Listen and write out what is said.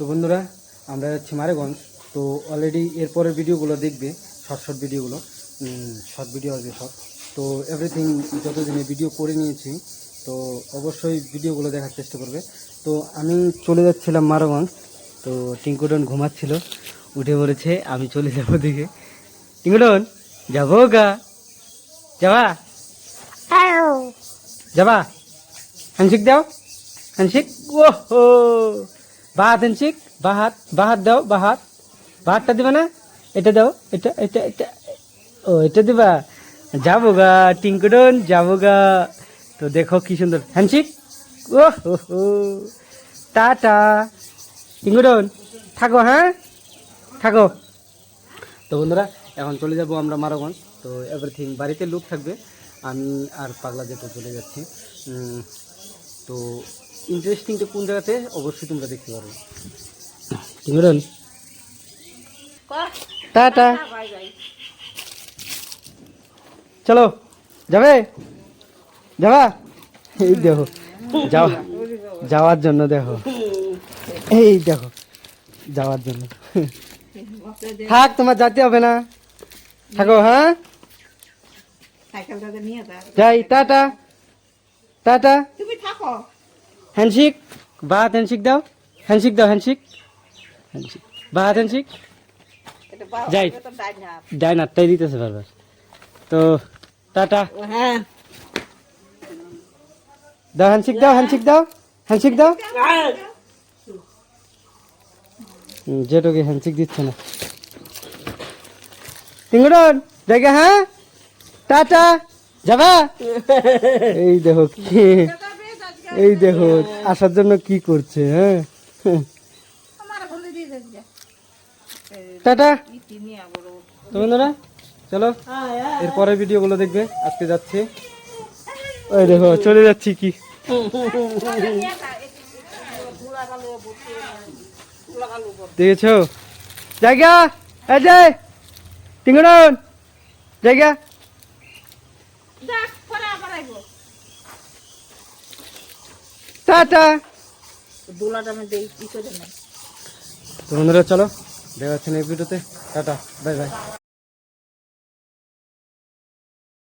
তো বন্ধুরা আমরা যাচ্ছি মারেগঞ্জ। তো অলরেডি এরপরের ভিডিওগুলো দেখবে, শর্ট ভিডিওগুলো, শর্ট ভিডিও আসবে সব। তো এভরিথিং যতদিনে ভিডিও করে নিয়েছি, তো অবশ্যই ভিডিওগুলো দেখার চেষ্টা করবে। তো আমি চলে যাচ্ছিলাম মারেগঞ্জ। তো টিঙ্কুডন ঘুমাচ্ছিল, উঠে পড়েছে, আমি চলে যাবো দিকে। টিঙ্কুডন যাবো গা, যাবা যাবা, হ্যান্ডশেক দাও, হ্যান্ডশেক। ও হো, বাহাত হ্যান্ডশেক, বাহাত দাও, বাহাতটা দিবা না, এটা দাও, এটা এটা এটা, ও এটা দিবা। যাবো গা টিঙ্কুডন, যাবো গা। তো দেখো কি সুন্দর হ্যান্ডশেক। ও হো হো, টাটা টিঙ্কুডন, থাকো, হ্যাঁ থাকো। তো বন্ধুরা এখন চলে যাব আমরা মারাগঞ্জ। তো এভরিথিং বাড়িতে লোক থাকবে, আমি আর পাগলা যেতে চলে যাচ্ছি। তো ইন্টারেস্টিংটা কোন জায়গাতে অবশ্যই তোমরা দেখতে পারবে। টিঙ্কুডন টাটা, চলো, যাবে, যাবা, এই দেখো যাওয়ার জন্য, দেখো এই দেখো যাওয়ার জন্য। থাক, তোমার যেতে হবে না, থাকো, হ্যাঁ যাই, টাটা টাটা। হ্যান্ডশেক, বাহাত হ্যান্ডশেক দাও, হ্যান্ডশেক দাও, হ্যান্ডশেক বাহাত হ্যান্ডশেক। যাই, ডাইন হাতটাই দিতেছে বারবার। তো টাটা, দাও হ্যান্ডশেক দাও, হ্যান্ডশেক দাও, হ্যান্ডশেক দাও। যেটুকু হ্যান্ডশেক দিচ্ছে না। টিঙ্কুডন জায়গা, হ্যাঁ টাটা, যাবা। এই দেখো কি, এই দেখো আসার জন্য কি করছে, হ্যাঁ টাটা। তো বন্ধুরা চলো এরপরে ভিডিওগুলো দেখবে, আজকে যাচ্ছি, ওই দেখো চলে যাচ্ছি কি। দেখেছো জায়গা, এই যে টিঙ্কুডন জায়গা, টাটা। তো বন্ধুরা চলো দেখা হচ্ছে নেক্সট ভিডিওতে, টাটা, বাই বাই।